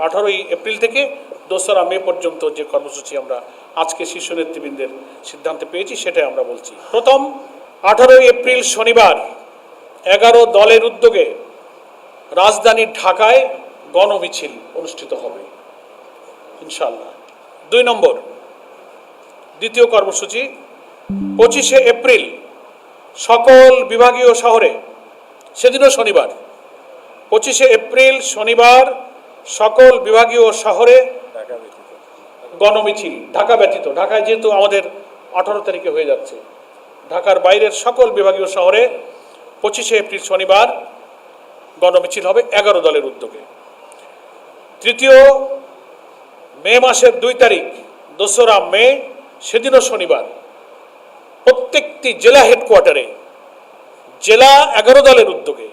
18ই April থেকে 2রা মে পর্যন্ত যে কর্মসূচি আমরা আজকে শীর্ষ নেতৃবৃন্দের সিদ্ধান্তে পেয়েছি সেটাই আমরা বলছি। প্রথম, 18ই এপ্রিল শনিবার 11 দলের উদ্যোগে রাজধানী ঢাকায় গণমিছিল অনুষ্ঠিত হবে ইনশাআল্লাহ। 2 নম্বর, দ্বিতীয় কর্মসূচি 25শে এপ্রিল সকল বিভাগীয় শহরে, সেদিনও শনিবার, 25শে এপ্রিল শনিবার সকল বিভাগীয় শহরে গণমিছিল, ঢাকা ব্যতীত, ঢাকায় যেহেতু আমাদের 18 তারিখে হয়ে যাচ্ছে, ঢাকার বাইরের সকল বিভাগীয় শহরে 25শে এপ্রিল শনিবার গণমিছিল হবে 11 দলের উদ্যোগে। তৃতীয়, মে মাসের 2 তারিখ 2রা মে, সেদিনও শনিবার, প্রত্যেকটি জেলা হেডকোয়ার্টারে জেলা 11 দলের উদ্যোগে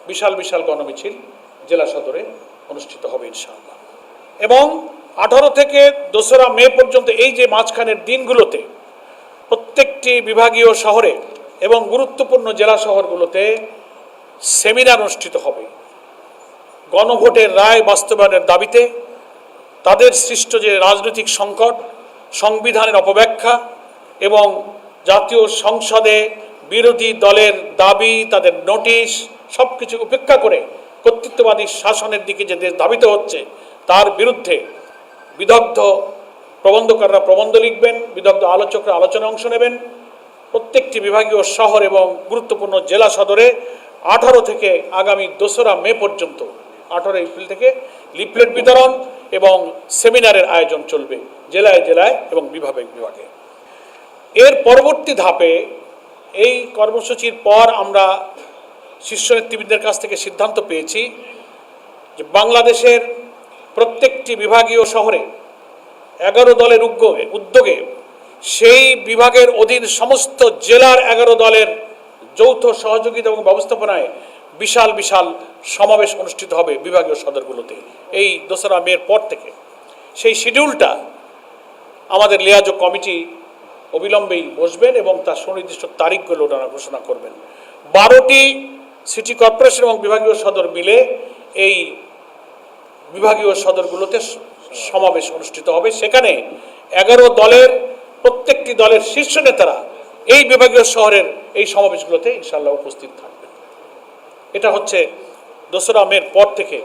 বিশাল বিশাল গণমিছিল জেলা সদরে অনুষ্ঠিত হবে ইনশাআল্লাহ। এবং 18 থেকে 2রা মে পর্যন্ত এই যে মাঝখানের দিনগুলোতে প্রত্যেকটি বিভাগীয় শহরে এবং গুরুত্বপূর্ণ জেলা শহরগুলোতে সেমিনার অনুষ্ঠিত হবে গণভোটের রায় বাস্তবায়নের দাবিতে, তাদের সৃষ্ট যে রাজনৈতিক সংকট, সংবিধানের অপব্যাখ্যা এবং জাতীয় সংসদে বিরোধী দলের দাবি, তাদের নোটিশ সব কিছু উপেক্ষা করে কর্তৃত্ববাদী শাসনের দিকে যে দেশ ধাবিত হচ্ছে তার বিরুদ্ধে বিদগ্ধ প্রবন্ধকাররা প্রবন্ধ লিখবেন, বিদগ্ধ আলোচকরা আলোচনায় অংশ নেবেন। প্রত্যেকটি বিভাগীয় শহর এবং গুরুত্বপূর্ণ জেলা সদরে 18 থেকে আগামী 2রা মে পর্যন্ত 18 এপ্রিল থেকে লিফলেট বিতরণ এবং সেমিনারের আয়োজন চলবে জেলায় জেলায় এবং বিভাগে বিভাগে। এর পরবর্তী ধাপে এই কর্মসূচির পর আমরা শীর্ষ নেতৃবৃন্দের কাছ থেকে সিদ্ধান্ত পেয়েছি যে বাংলাদেশের প্রত্যেকটি বিভাগীয় শহরে 11 দলের উদ্যোগে সেই বিভাগের অধীন সমস্ত জেলার 11 দলের যৌথ সহযোগিতা এবং ব্যবস্থাপনায় বিশাল বিশাল সমাবেশ অনুষ্ঠিত হবে বিভাগীয় সদরগুলোতে এই 2রা মের পর থেকে। সেই শিডিউলটা আমাদের লিয়াজো কমিটি অবিলম্বেই বসবেন এবং তার সুনির্দিষ্ট তারিখগুলো ওনারা ঘোষণা করবেন। 12টি সিটি কর্পোরেশন এবং বিভাগীয় সদর মিলে এই বিভাগীয় সদরগুলোতে সমাবেশ অনুষ্ঠিত হবে। সেখানে 11 দলের প্রত্যেকটি দলের শীর্ষ নেতারা এই বিভাগীয় শহরের এই সমাবেশগুলোতে ইনশাআল্লাহ উপস্থিত থাকবেন। এটা হচ্ছে 2রা মের পর থেকে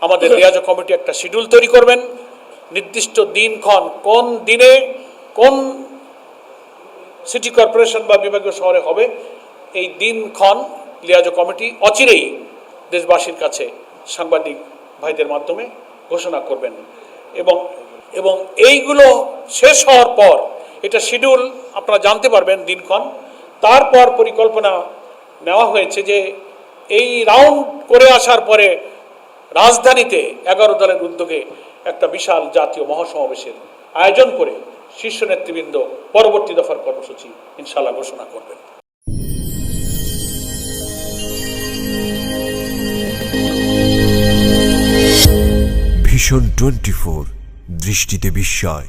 আমাদের লিয়াজো কমিটি একটা শিডিউল তৈরি করবেন, নির্দিষ্ট দিনক্ষণ কোন দিনে কোন সিটি কর্পোরেশন বা বিভাগীয় শহরে হবে এই দিনক্ষণ লিয়াজো কমিটি অচিরেই দেশবাসীর কাছে সাংবাদিক ভাইদের মাধ্যমে ঘোষণা করবেন। এবং এইগুলো শেষ হওয়ার পর এটা শিডিউল আপনারা জানতে পারবেন দিনক্ষণ। তারপর পরিকল্পনা নেওয়া হয়েছে যে এই রাউন্ড করে আসার পরে রাজধানীতে 11 দলের উদ্যোগে একটা বিশাল জাতীয় মহাসমাবেশের আয়োজন করে শীর্ষ নেতৃবৃন্দ পরবর্তী দফার কর্মসূচি ইনশাআল্লাহ ঘোষণা করবেন। ভিশন 24 দৃষ্টিতে বিস্ময়।